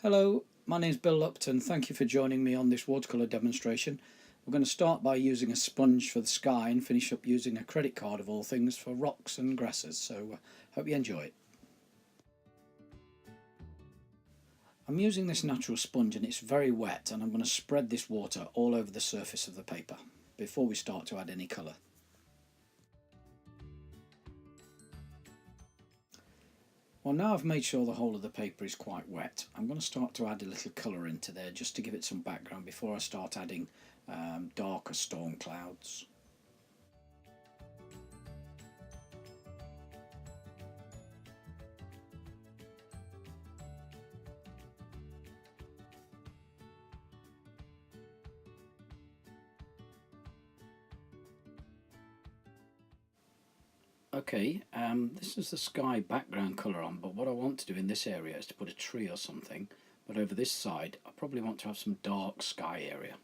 Hello, my name is Bill Lupton. Thank you for joining me on this watercolour demonstration. We're going to start by using a sponge for the sky and finish up using a credit card of all things for rocks and grasses, so hope you enjoy it. I'm using this natural sponge and it's very wet, and I'm going to spread this water all over the surface of the paper before we start to add any colour. Well, now I've made sure the whole of the paper is quite wet, I'm going to start to add a little colour into there just to give it some background before I start adding darker storm clouds. Okay, this is the sky background colour on, but what I want to do in this area is to put a tree or something, but over this side I probably want to have some dark sky area.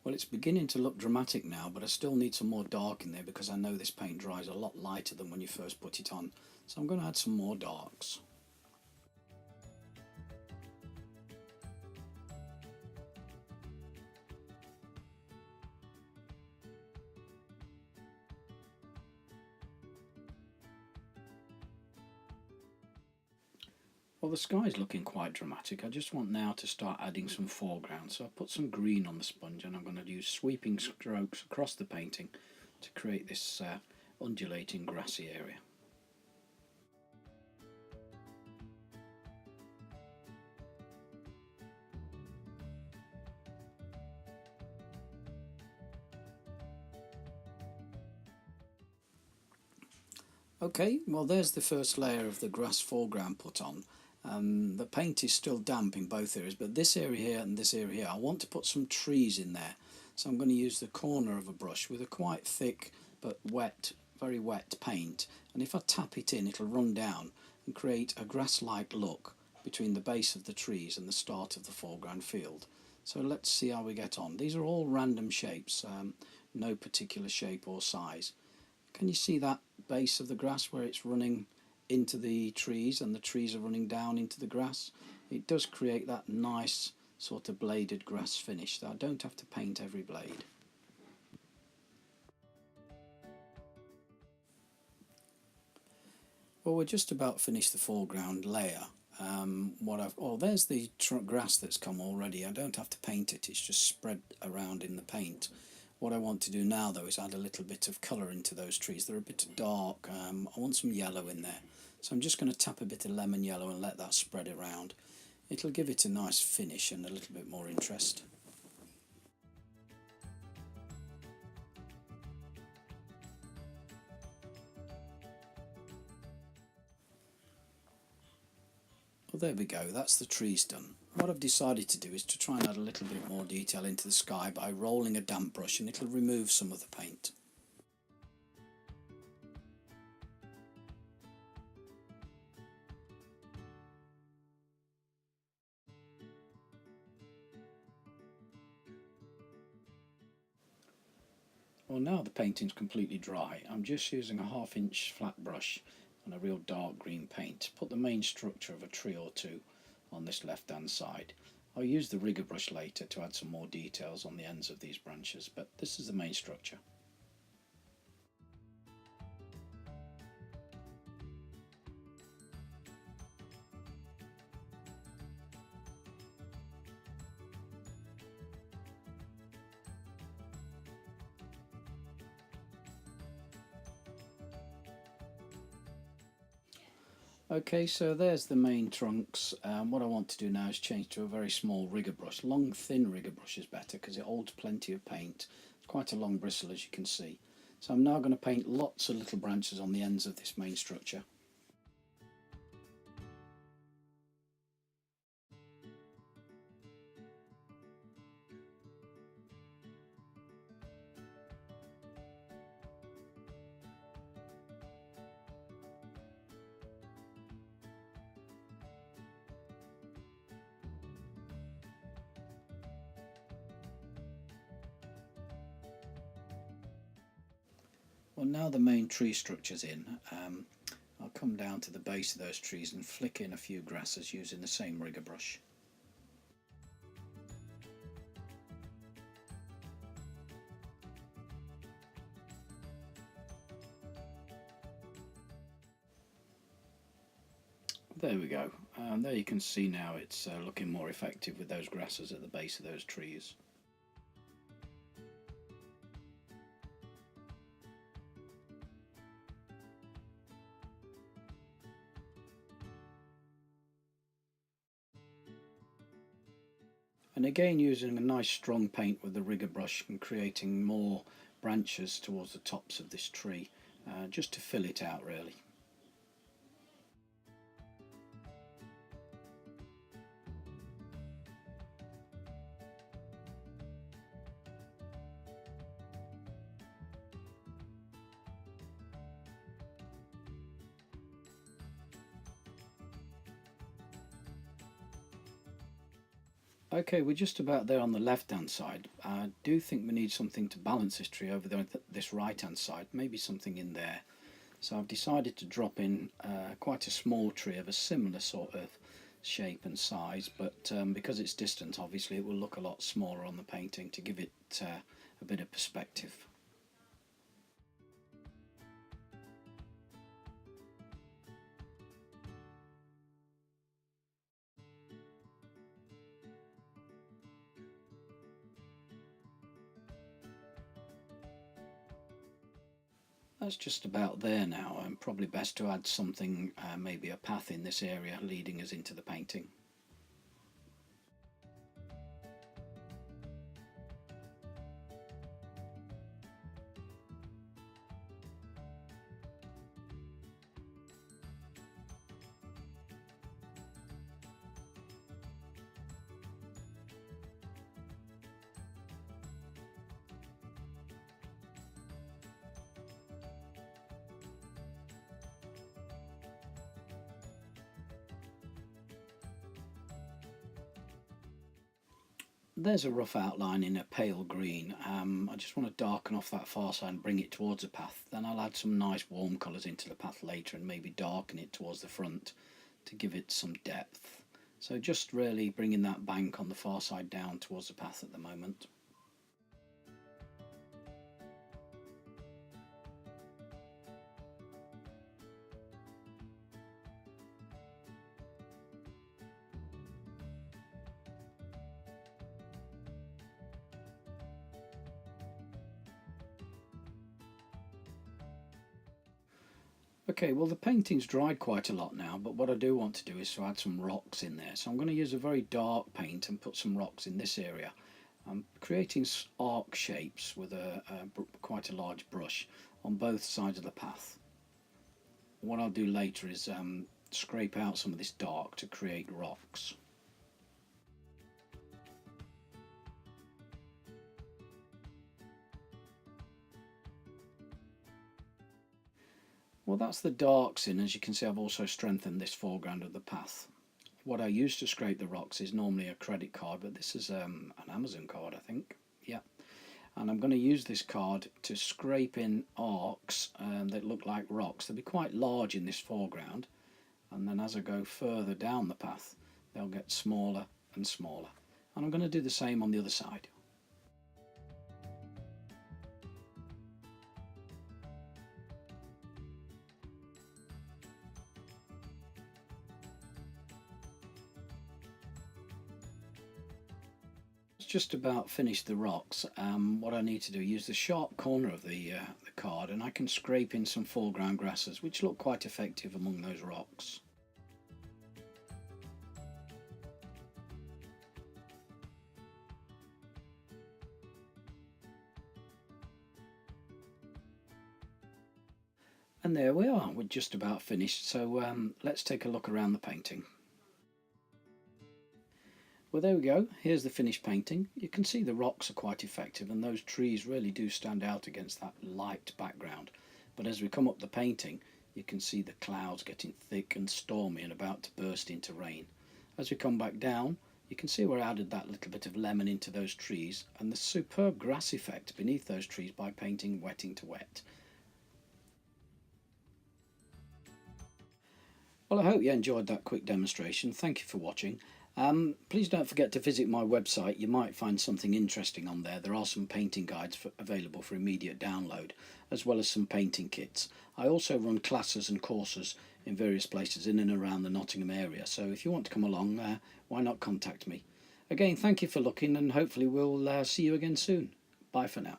Well, it's beginning to look dramatic now, but I still need some more dark in there because I know this paint dries a lot lighter than when you first put it on. So I'm going to add some more darks. Well, the sky's looking quite dramatic. I just want now to start adding some foreground. So I put some green on the sponge and I'm going to use sweeping strokes across the painting to create this undulating grassy area. Okay, well there's the first layer of the grass foreground put on. The paint is still damp in both areas, but this area here and this area here, I want to put some trees in there. So I'm going to use the corner of a brush with a quite thick but wet, very wet paint, and if I tap it in it'll run down and create a grass-like look between the base of the trees and the start of the foreground field. So let's see how we get on. These are all random shapes, no particular shape or size. Can you see that base of the grass where it's running into the trees and the trees are running down into the grass? It does create that nice sort of bladed grass finish, so I don't have to paint every blade. Well, we're just about finished the foreground layer. There's the grass that's come already. I don't have to paint it, it's just spread around in the paint. What I want to do now though is add a little bit of colour into those trees. They're a bit dark, I want some yellow in there. So I'm just going to tap a bit of lemon yellow and let that spread around. It'll give it a nice finish and a little bit more interest. Well, there we go, that's the trees done. What I've decided to do is to try and add a little bit more detail into the sky by rolling a damp brush, and it'll remove some of the paint. Well, now the painting's completely dry, I'm just using a 1/2 inch flat brush and a real dark green paint to put the main structure of a tree or two on this left hand side. I'll use the rigger brush later to add some more details on the ends of these branches, but this is the main structure. Okay, so there's the main trunks. What I want to do now is change to a very small rigger brush. Long, thin rigger brush is better because it holds plenty of paint. It's quite a long bristle, as you can see. So I'm now going to paint lots of little branches on the ends of this main structure. Well, now the main tree structure's in, I'll come down to the base of those trees and flick in a few grasses using the same rigger brush. There we go. There you can see now it's looking more effective with those grasses at the base of those trees. And again, using a nice strong paint with the rigger brush and creating more branches towards the tops of this tree, just to fill it out really. Okay, we're just about there on the left hand side. I do think we need something to balance this tree over there on this right hand side, maybe something in there. So I've decided to drop in quite a small tree of a similar sort of shape and size, but because it's distant obviously it will look a lot smaller on the painting to give it a bit of perspective. That's just about there now, and probably best to add something, maybe a path in this area leading us into the painting. There's a rough outline in a pale green. I just want to darken off that far side and bring it towards the path. Then I'll add some nice warm colours into the path later and maybe darken it towards the front to give it some depth. So just really bringing that bank on the far side down towards the path at the moment. Okay, well the painting's dried quite a lot now, but what I do want to do is to add some rocks in there. So I'm going to use a very dark paint and put some rocks in this area. I'm creating arc shapes with quite a large brush on both sides of the path. What I'll do later is scrape out some of this dark to create rocks. Well, that's the darks in. As you can see, I've also strengthened this foreground of the path. What I use to scrape the rocks is normally a credit card, but this is an Amazon card, I think. Yeah. And I'm going to use this card to scrape in arcs that look like rocks. They'll be quite large in this foreground, and then as I go further down the path, they'll get smaller and smaller. And I'm going to do the same on the other side. Just about finished the rocks. What I need to do, use the sharp corner of the card, and I can scrape in some foreground grasses which look quite effective among those rocks. And there we are, we're just about finished, so let's take a look around the painting. Well, there we go, here's the finished painting. You can see the rocks are quite effective and those trees really do stand out against that light background. But as we come up the painting, you can see the clouds getting thick and stormy and about to burst into rain. As we come back down, you can see where I added that little bit of lemon into those trees and the superb grass effect beneath those trees by painting wetting to wet. Well, I hope you enjoyed that quick demonstration. Thank you for watching. Please don't forget to visit my website. You might find something interesting on there. There are some painting guides available for immediate download, as well as some painting kits. I also run classes and courses in various places in and around the Nottingham area, so if you want to come along, why not contact me. Again, thank you for looking, and hopefully we'll see you again soon. Bye for now.